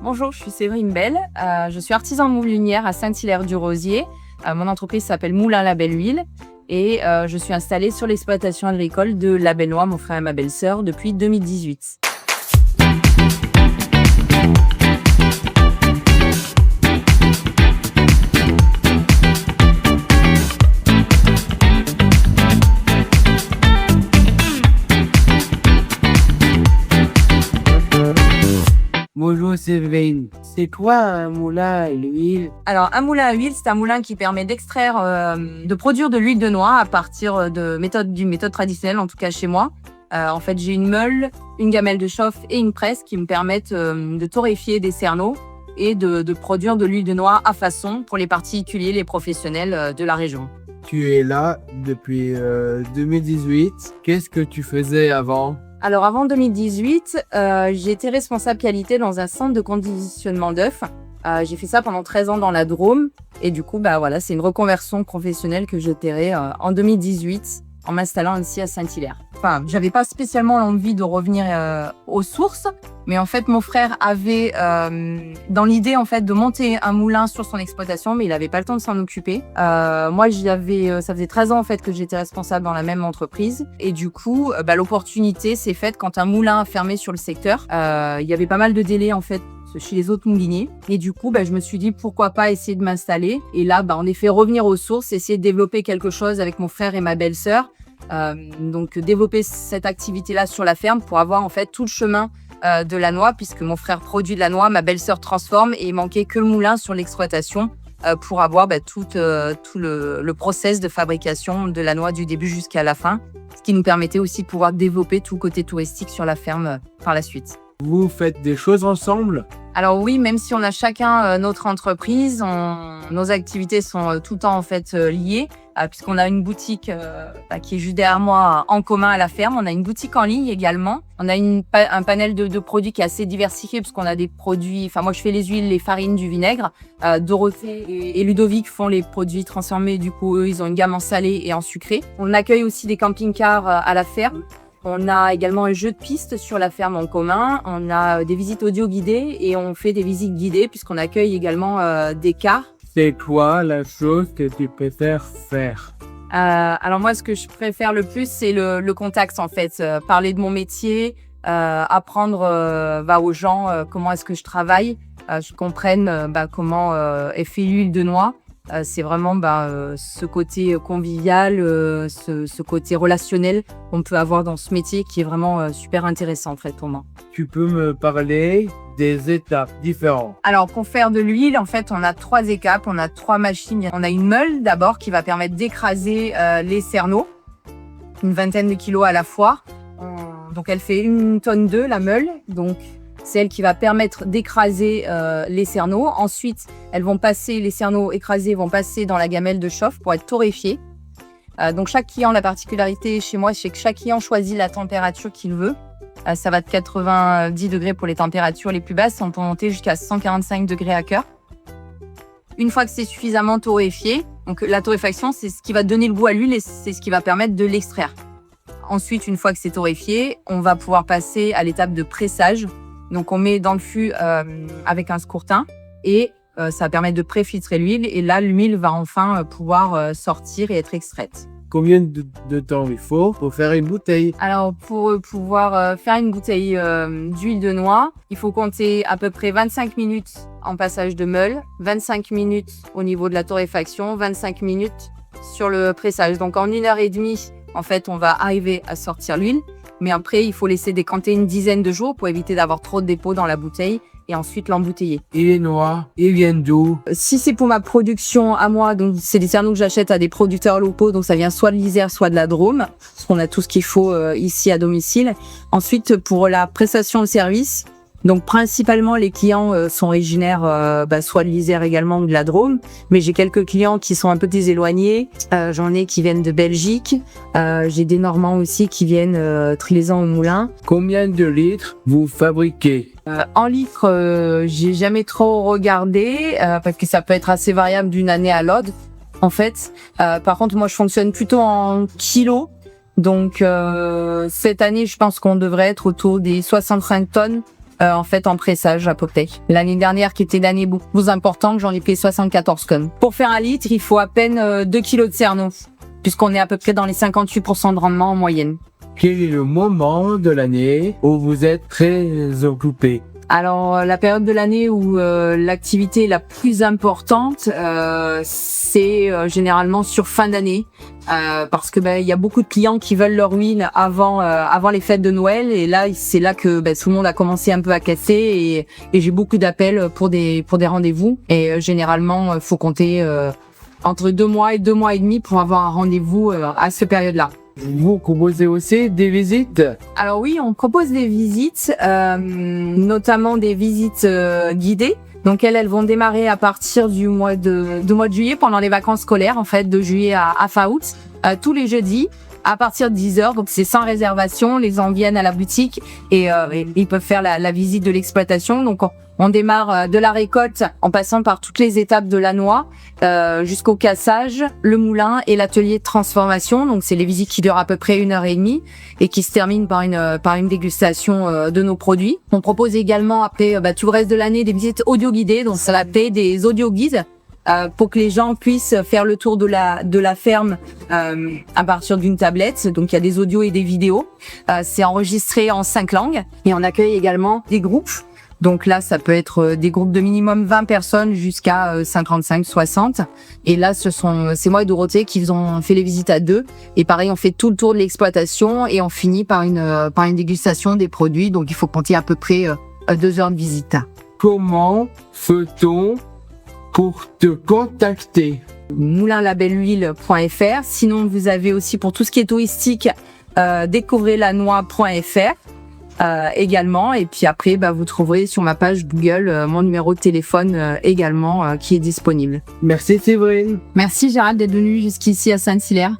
Bonjour, je suis Séverine Bell. Je suis artisan moulinière à Saint-Hilaire-du-Rosier. Mon entreprise s'appelle Moulin La Belle Huile et je suis installée sur l'exploitation agricole de La Bellois, mon frère et ma belle-sœur, depuis 2018. Bonjour Séverine, c'est quoi un moulin à l'huile? Alors, un moulin à huile, c'est un moulin qui permet d'extraire, de produire de l'huile de noix à partir d'une méthode traditionnelle, en tout cas chez moi. En fait, j'ai une meule, une gamelle de chauffe et une presse qui me permettent de torréfier des cerneaux et de produire de l'huile de noix à façon pour les particuliers, les professionnels de la région. Tu es là depuis 2018. Qu'est-ce que tu faisais avant? Alors avant 2018, j'ai été responsable qualité dans un centre de conditionnement d'œufs. J'ai fait ça pendant 13 ans dans la Drôme. Et du coup, voilà, c'est une reconversion professionnelle que j'opérais en 2018 en m'installant ici à Saint-Hilaire. Enfin, j'avais pas spécialement l'envie de revenir aux sources, mais en fait, mon frère avait dans l'idée en fait de monter un moulin sur son exploitation, mais il avait pas le temps de s'en occuper. Moi, ça faisait 13 ans en fait que j'étais responsable dans la même entreprise, et du coup, l'opportunité s'est faite quand un moulin a fermé sur le secteur. Il y avait pas mal de délais en fait chez les autres mouliniers. Et du coup, je me suis dit pourquoi pas essayer de m'installer. Et là, en effet, revenir aux sources, essayer de développer quelque chose avec mon frère et ma belle-sœur. Donc, développer cette activité-là sur la ferme pour avoir en fait tout le chemin de la noix, puisque mon frère produit de la noix, ma belle-sœur transforme, et il manquait que le moulin sur l'exploitation pour avoir tout le process de fabrication de la noix du début jusqu'à la fin, ce qui nous permettait aussi de pouvoir développer tout le côté touristique sur la ferme par la suite. Vous faites des choses ensemble? Alors oui, même si on a chacun notre entreprise, nos activités sont tout le temps en fait liées, puisqu'on a une boutique qui est juste derrière moi en commun à la ferme. On a une boutique en ligne également. On a un panel de produits qui est assez diversifié, puisqu'on a des produits. Enfin, moi je fais les huiles, les farines, du vinaigre. Dorothée et Ludovic font les produits transformés. Du coup, eux, ils ont une gamme en salé et en sucré. On accueille aussi des camping-cars à la ferme. On a également un jeu de piste sur la ferme en commun. On a des visites audio guidées et on fait des visites guidées puisqu'on accueille également des cars. C'est quoi la chose que tu préfères faire? Alors moi, ce que je préfère le plus, c'est le contact en fait. Parler de mon métier, apprendre aux gens comment est-ce que je travaille, je comprenne comment est fait l'huile de noix. C'est vraiment ce côté convivial, ce côté relationnel qu'on peut avoir dans ce métier qui est vraiment super intéressant en fait pour moi. Tu peux me parler des étapes différentes? Alors pour faire de l'huile, en fait, on a 3 étapes, on a 3 machines. On a une meule d'abord qui va permettre d'écraser les cerneaux, une vingtaine de kilos à la fois. Donc elle fait 1,2 tonne la meule, donc c'est elle qui va permettre d'écraser les cerneaux. Ensuite, les cerneaux écrasés vont passer dans la gamelle de chauffe pour être torréfiés. Donc chaque client, la particularité chez moi, c'est que chaque client choisit la température qu'il veut. Ça va de 90 degrés pour les températures les plus basses, on peut monter jusqu'à 145 degrés à cœur. Une fois que c'est suffisamment torréfié, donc la torréfaction, c'est ce qui va donner le goût à l'huile et c'est ce qui va permettre de l'extraire. Ensuite, une fois que c'est torréfié, on va pouvoir passer à l'étape de pressage. Donc, on met dans le fût avec un scourtin et ça permet de pré-filtrer l'huile. Et là, l'huile va enfin pouvoir sortir et être extraite. Combien de temps il faut pour faire une bouteille? Alors, pour pouvoir faire une bouteille d'huile de noix, il faut compter à peu près 25 minutes en passage de meule, 25 minutes au niveau de la torréfaction, 25 minutes sur le pressage. Donc, en 1h30, en fait, on va arriver à sortir l'huile. Mais après, il faut laisser décanter une dizaine de jours pour éviter d'avoir trop de dépôts dans la bouteille et ensuite l'embouteiller. Et les noix, ils viennent d'où? Si c'est pour ma production à moi, donc c'est des cerneaux que j'achète à des producteurs locaux, donc ça vient soit de l'Isère, soit de la Drôme, parce qu'on a tout ce qu'il faut ici à domicile. Ensuite, pour la prestation au service, donc principalement les clients sont originaires soit de l'Isère également ou de la Drôme, mais j'ai quelques clients qui sont un peu plus éloignés. J'en ai qui viennent de Belgique, j'ai des Normands aussi qui viennent Trilaisan au moulin. Combien de litres vous fabriquez? En litres, j'ai jamais trop regardé parce que ça peut être assez variable d'une année à l'autre. En fait, par contre, moi je fonctionne plutôt en kilos. Donc cette année, je pense qu'on devrait être autour des 65 tonnes en fait en pressage à Poptech. L'année dernière, qui était l'année beaucoup plus importante, j'en ai fait 74 tonnes. Pour faire 1 litre, il faut à peine 2 kilos de cerneau, puisqu'on est à peu près dans les 58% de rendement en moyenne. Quel est le moment de l'année où vous êtes très occupé? Alors, la période de l'année où l'activité est la plus importante, c'est généralement sur fin d'année, parce que il y a beaucoup de clients qui veulent leur huile avant les fêtes de Noël, et là c'est là que tout le monde a commencé un peu à casser, et j'ai beaucoup d'appels pour des rendez-vous, et généralement faut compter entre 2 mois et 2 mois et demi pour avoir un rendez-vous à cette période-là. Vous proposez aussi des visites? Alors oui, on propose des visites, notamment des visites guidées. Donc elles vont démarrer à partir du mois de juillet, pendant les vacances scolaires, en fait, de juillet à fin août, tous les jeudis, à partir de 10h. Donc c'est sans réservation, les gens viennent à la boutique et ils peuvent faire la visite de l'exploitation. Donc on démarre de la récolte en passant par toutes les étapes de la noix jusqu'au cassage, le moulin et l'atelier de transformation. Donc c'est les visites qui durent à peu près 1h30 et qui se terminent par une dégustation de nos produits. On propose également après tout le reste de l'année des visites audio guidées, donc ça va être des audio guides pour que les gens puissent faire le tour de la ferme à partir d'une tablette. Donc il y a des audios et des vidéos. C'est enregistré en 5 langues et on accueille également des groupes. Donc là, ça peut être des groupes de minimum 20 personnes jusqu'à 55, 60. Et là, c'est moi et Dorothée qui ont fait les visites à 2. Et pareil, on fait tout le tour de l'exploitation et on finit par une dégustation des produits. Donc il faut compter à peu près 2 heures de visite. Comment fait-on pour te contacter? moulinlabellehuile.fr. Sinon, vous avez aussi pour tout ce qui est touristique, découvrirlanoix.fr. Également, et puis après vous trouverez sur ma page Google mon numéro de téléphone également qui est disponible. Merci Séverine. Merci Gérald d'être venu jusqu'ici à Saint-Hilaire.